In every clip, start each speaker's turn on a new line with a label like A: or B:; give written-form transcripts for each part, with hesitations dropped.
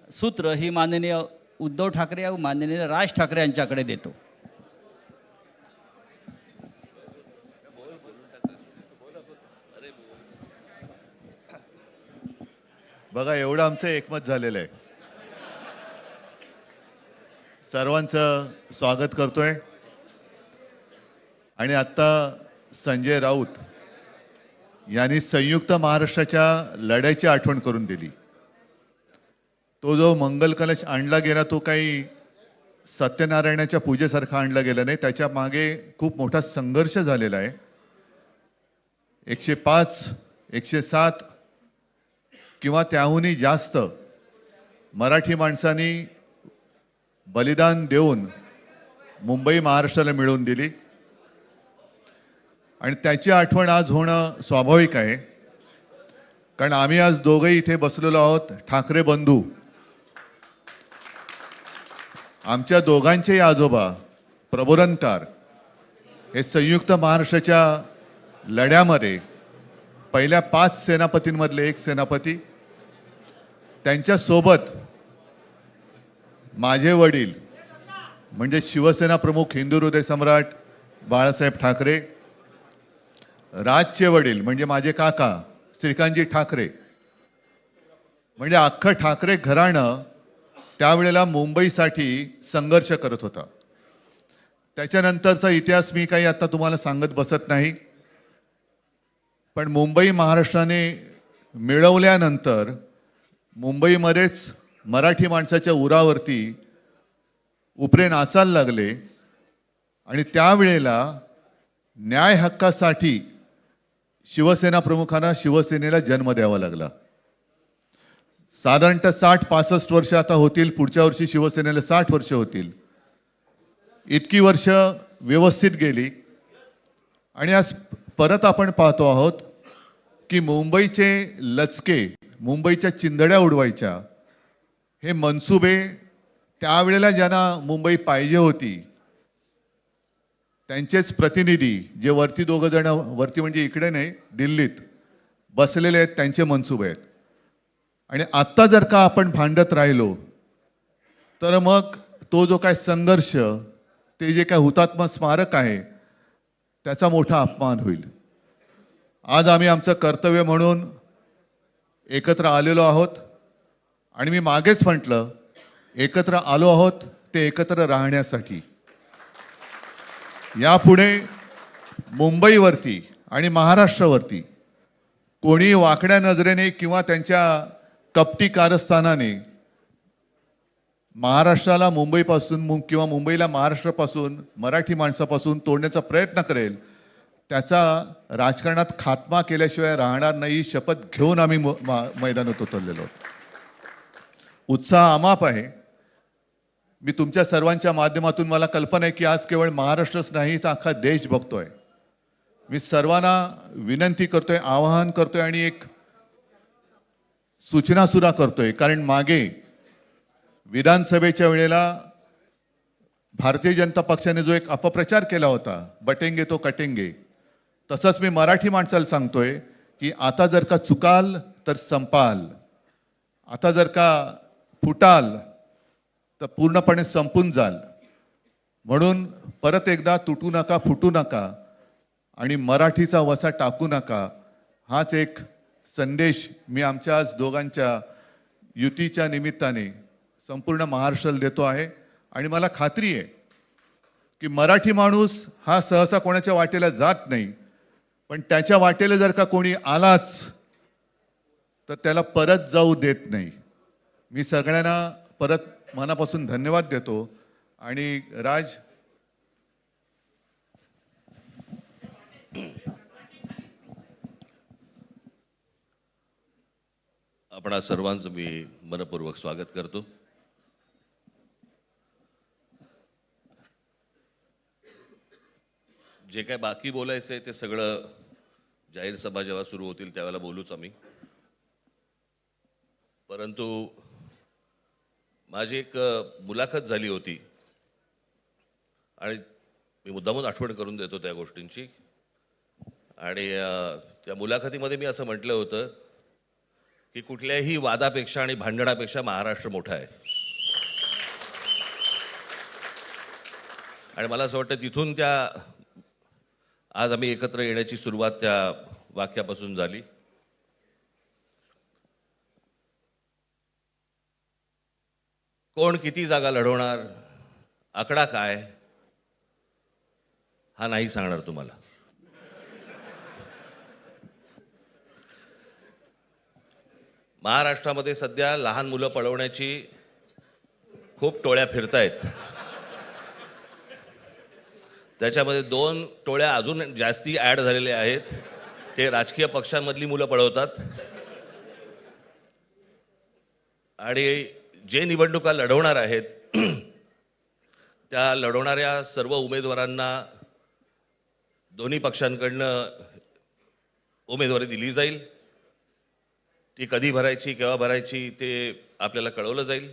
A: सूत्र ही माननीय उद्धव ठाकरे व माननीय राज ठाकरे यांच्याकडे देतो.
B: बघा, एवढं आमचं एकमत झालेलं आहे. सर्वांचं स्वागत करतोय. आणि आता संजय राऊत यांनी संयुक्त महाराष्ट्राच्या लढ्याची आठवण करून दिली. तो जो मंगल कलश आणला गेला तो काही सत्यनारायणाच्या पूजेसारखा आणला गेला नाही. त्याच्या मागे खूप मोठा संघर्ष झालेला आहे. 105, 107 किंवा त्याहूनही जास्त मराठी माणसांनी बलिदान देऊन मुंबई महाराष्ट्राला मिळवून दिली. आणि त्याची आठवण आज होणं स्वाभाविक आहे. कारण आम्ही आज दोघंही इथे बसलेलो आहोत, ठाकरे बंधू. आमच्या दोघांचेही आजोबा प्रबोधनकार हे संयुक्त महाराष्ट्राच्या लढ्यामध्ये पहिल्या 5 सेनापतींमधले एक सेनापती. त्यांच्यासोबत माझे वडील म्हणजे शिवसेना प्रमुख हिंदू हृदय सम्राट बाळासाहेब ठाकरे, राजचे वडील म्हणजे माझे काका श्रीकांतजी ठाकरे, म्हणजे अख्खं ठाकरे घराणं त्यावेळेला मुंबईसाठी संघर्ष करत होता. त्याच्यानंतरचा इतिहास मी काही आता तुम्हाला सांगत बसत नाही. पण मुंबई महाराष्ट्राने मिळवल्यानंतर मुंबईमध्येच मराठी माणसाच्या उरावरती उपरे नाचायला लागले. आणि त्यावेळेला न्याय हक्कासाठी शिवसेना प्रमुखांना शिवसेनेला जन्म द्यावा लागला. साधारणतः 60-65 वर्ष आता होतील. पुढच्या वर्षी शिवसेनेला 60 वर्ष होतील. इतकी वर्ष व्यवस्थित गेली. आणि आज परत आपण पाहतो आहोत की मुंबईचे लचके, मुंबईच्या चिंधड्या उडवायच्या हे मनसुबे त्यावेळेला ज्यांना मुंबई पाहिजे होती त्यांचेच प्रतिनिधी, जे वरती दोघं जण, वरती म्हणजे इकडे नाही दिल्लीत बसलेले आहेत, त्यांचे मनसुबे आहेत. आणि आत्ता जर का आपण भांडत राहिलो तर मग तो जो काय संघर्ष, ते जे काय हुतात्मा स्मारक आहे त्याचा मोठा अपमान होईल. आज आम्ही आमचं कर्तव्य म्हणून एकत्र आलेलो आहोत. आणि मी मागेच म्हटलं, एकत्र आलो आहोत ते एकत्र राहण्यासाठी. यापुढे मुंबईवरती आणि महाराष्ट्रावरती कोणी वाकड्या नजरेने किंवा त्यांच्या कपटी कारस्थानाने महाराष्ट्राला मुंबईपासून किंवा मुंबईला महाराष्ट्रापासून, मराठी माणसापासून तोडण्याचा प्रयत्न करेल, त्याचा राजकारणात खात्मा केल्याशिवाय राहणार नाही. शपथ घेऊन आम्ही मैदानात उतरलेलो आहोत. उत्साह अमाप आहे. मी तुमच्या सर्वांच्या माध्यमातून, मला कल्पना आहे की आज केवळ महाराष्ट्रच नाही तर अख्खा देश बघतोय. मी सर्वांना विनंती करतोय, आवाहन करतोय आणि एक सूचना सुद्धा करतोय. कारण मागे विधानसभेच्या वेळेला भारतीय जनता पक्षाने जो एक अपप्रचार केला होता, बटेंगे तो कटेंगे, तसंच मी मराठी माणसाला सांगतोय की आता जर का चुकाल तर संपाल, आता जर का फुटाल तर पूर्णपणे संपून जाल. म्हणून परत एकदा तुटू नका, फुटू नका आणि मराठीचा वसा टाकू नका, हाच एक संदेश मी आमच्या आज दोघांच्या युतीच्या निमित्ताने संपूर्ण महाराष्ट्राला देतो आहे. आणि मला खात्री आहे की मराठी माणूस हा सहसा कोणाच्या वाटेला जात नाही, पण त्याच्या वाटेला जर का कोणी आलाच तर त्याला परत जाऊ देत नाही. मी सगळ्यांना परत मनापासून धन्यवाद देतो. आणि राज,
C: आपणा सर्वांचं मी मनपूर्वक स्वागत करतो. जे काय बाकी बोलायचं आहे ते सगळं जाहीर सभा जेव्हा सुरू होतील त्यावेळेला बोलूच आम्ही. परंतु माझी एक मुलाखत झाली होती आणि मी मुद्दामून आठवण करून देतो त्या गोष्टींची. आणि त्या मुलाखतीमध्ये मी असं म्हटलं होतं की कुठल्याही वादापेक्षा आणि भांडणापेक्षा महाराष्ट्र मोठा आहे. आणि मला असं वाटतं तिथून आज आम्ही एकत्र येण्याची सुरुवात त्या वाक्यापासून झाली. कोण किती जागा लढवणार, आकडा काय, हा नाही सांगणार तुम्हाला. महाराष्ट्रामध्ये सध्या लहान मुलं पळवण्याची खूप टोळ्या फिरतायत. त्याच्यामध्ये 2 टोळ्या अजून जास्ती ॲड झालेल्या आहेत. ते राजकीय पक्षांमधली मुलं पळवतात आणि जे निवडणुका लढवणार आहेत त्या लढवणाऱ्या सर्व उमेदवारांना दोन्ही पक्षांकडनं उमेदवारी दिली जाईल. ती कधी भरायची, केव्हा भरायची ते आपल्याला कळवलं जाईल.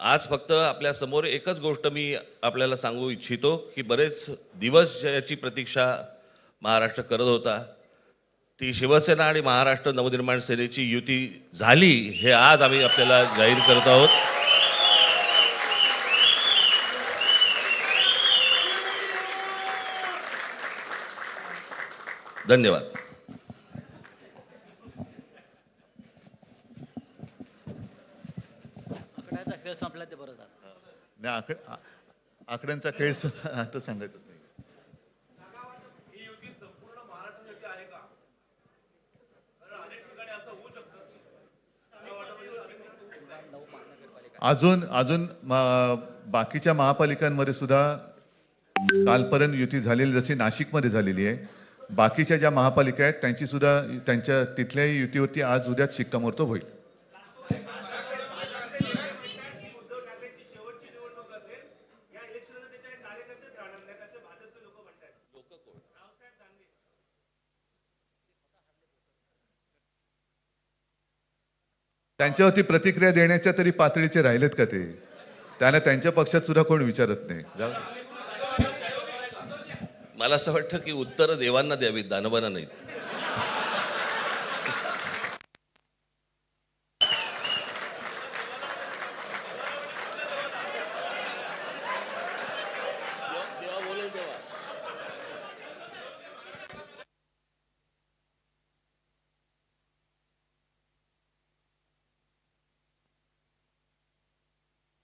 C: आज फक्त आपल्या समोर एकच गोष्ट मी आपल्याला सांगू इच्छितो की बरेच दिवस ज्याची प्रतीक्षा महाराष्ट्र करत होता, ती शिवसेना आणि महाराष्ट्र नवनिर्माण सेनेची युती झाली, हे आज आम्ही आपल्याला जाहीर करत आहोत. धन्यवाद.
A: आकड्याचा खेळ संपला ते बरं झालं.
B: नाही, आकड्यांचा खेळ आता सांगायचं नाही. अजून बाकीच्या महापालिकांमध्ये सुद्धा कालपर्यंत युती झालेली, जशी नाशिकमध्ये झालेली आहे, बाकीच्या ज्या महापालिका आहेत त्यांची सुद्धा त्यांच्या तिथल्याही युतीवरती आज उद्याच शिक्कामोर्तब होईल. त्यांच्यावरती प्रतिक्रिया देण्याच्या तरी पातळीचे राहिलेत का ते? त्यांना त्यांच्या पक्षात सुद्धा कोण विचारत नाही.
C: मला असं वाटतं की उत्तरं देवांना द्यावीत, दानवांना नाहीत.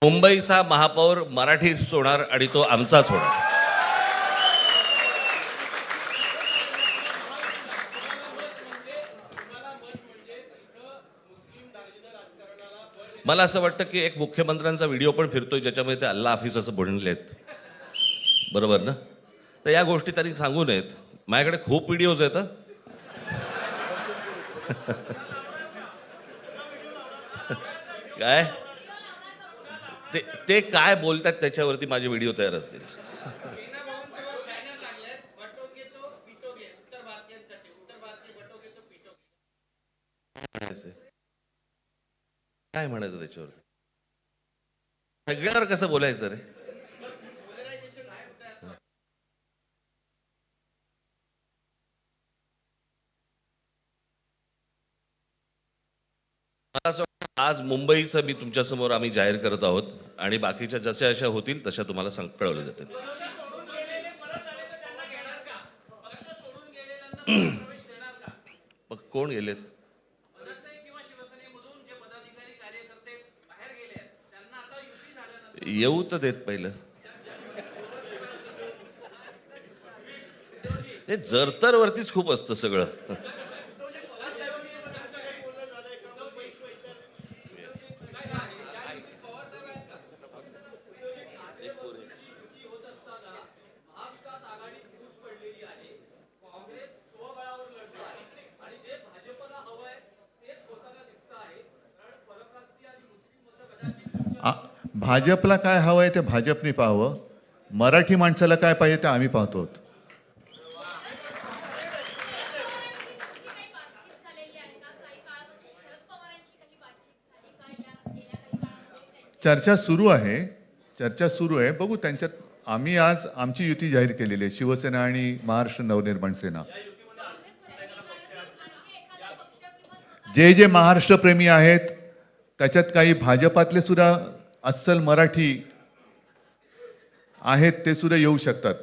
C: मुंबईचा महापौर मराठीच होणार आणि तो आमचाच होणार. मला असं वाटतं की एक मुख्यमंत्र्यांचा व्हिडिओ पण फिरतोय ज्याच्यामध्ये ते अल्ला हाफिज असं बनलेत, बरोबर ना? तर या गोष्टी त्यांनी सांगू नयेत. माझ्याकडे खूप व्हिडिओज आहेत. काय ते काय बोलतात त्याच्यावरती माझे व्हिडिओ तयार असतील. काय म्हणायचं त्याच्यावरती? सगळ्यावर कसं बोलायचं रे? मला असं वाटतं आज मुंबईचं मी तुमच्यासमोर आम्ही जाहीर करत आहोत आणि बाकीच्या जशा अशा होतील तशा तुम्हाला कळवलं जातील. मग कोण गेलेत? येऊ तर देत पहिलं. हे जरतर वरतीच खूप असतं सगळं.
B: भाजपला काय हवंय ते भाजपने पाहावं, मराठी माणसाला काय पाहिजे ते आम्ही पाहतो. चर्चा सुरू आहे, बघू. त्यांच्यात आम्ही आज आमची युती जाहीर केलेली आहे, शिवसेना आणि महाराष्ट्र नवनिर्माण सेना. जे जे महाराष्ट्रप्रेमी आहेत त्याच्यात काही भाजपातले सुद्धा अस्सल मराठी आहेत, ते सुद्धा येऊ शकतात.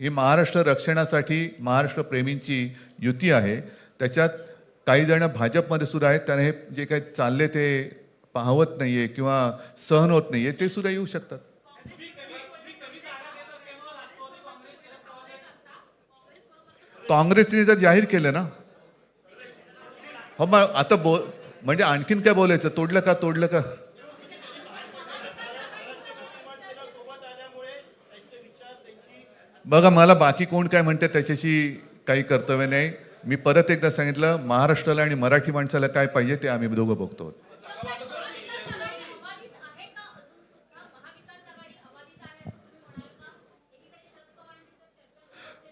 B: ही महाराष्ट्र रक्षणासाठी महाराष्ट्रप्रेमींची युती आहे. त्याच्यात काही जण भाजपमध्ये सुद्धा आहेत, त्यांना हे जे काही चालले ते पाहवत नाहीये किंवा सहन होत नाहीये, ते सुद्धा येऊ शकतात. काँग्रेसने जर जाहीर केलं ना, हो मग आता म्हणजे आणखीन काय बोलायचं? तोडलं का? बघा, मला बाकी कोण काय म्हणते त्याच्याशी काही कर्तव्य नाही. मी परत एकदा सांगितलं, महाराष्ट्राला आणि मराठी माणसाला काय पाहिजे ते आम्ही दोघं बघतो.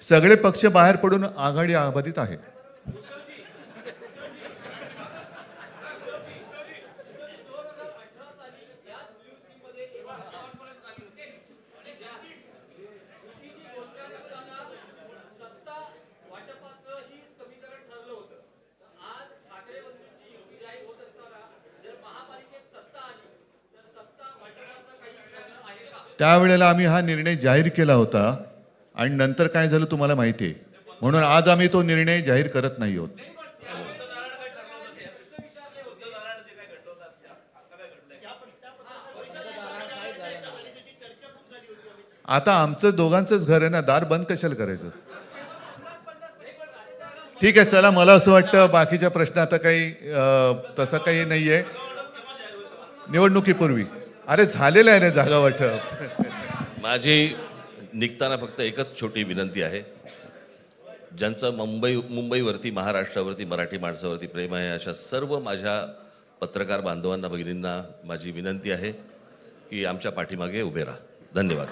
B: सगळे पक्ष बाहेर पडून आघाडी अबाधित आहे. त्यावेळेला आम्ही हा निर्णय जाहीर केला होता आणि नंतर काय झालं तुम्हाला माहिती आहे. म्हणून आज आम्ही तो निर्णय जाहीर करत नाही आहोत. आता आमचं दोघांचंच घर आहे ना, दार बंद कशाला करायचं? ठीक आहे, चला. मला असं वाटतं बाकीच्या प्रश्न आता काही तसं काही नाहीये. निवडणुकीपूर्वी अरे झालेलं आहे ना जागा वाटप.
C: माझी निघताना फक्त एकच छोटी विनंती आहे. ज्यांचं मुंबईवरती, महाराष्ट्रावरती, मराठी माणसावरती प्रेम आहे, अशा सर्व माझ्या पत्रकार बांधवांना, भगिनींना माझी विनंती आहे की आमच्या पाठीमागे उभे राहा. धन्यवाद.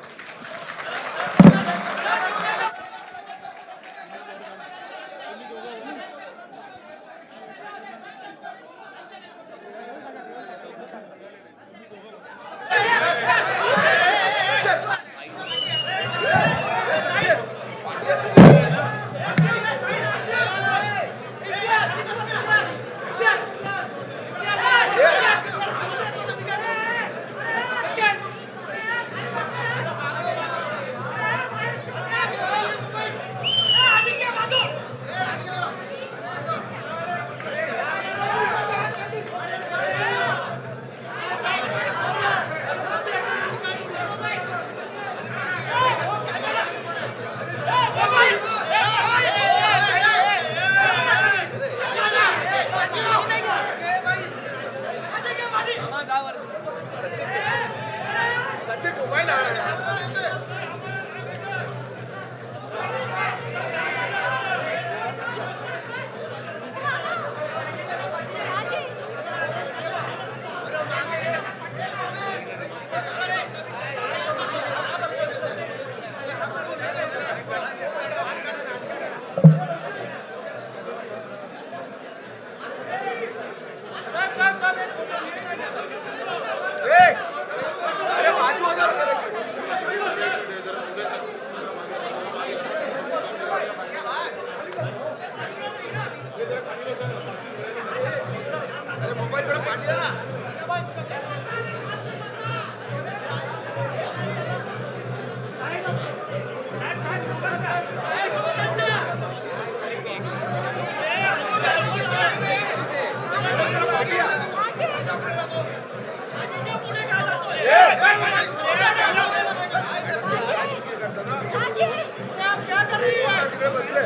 D: बसले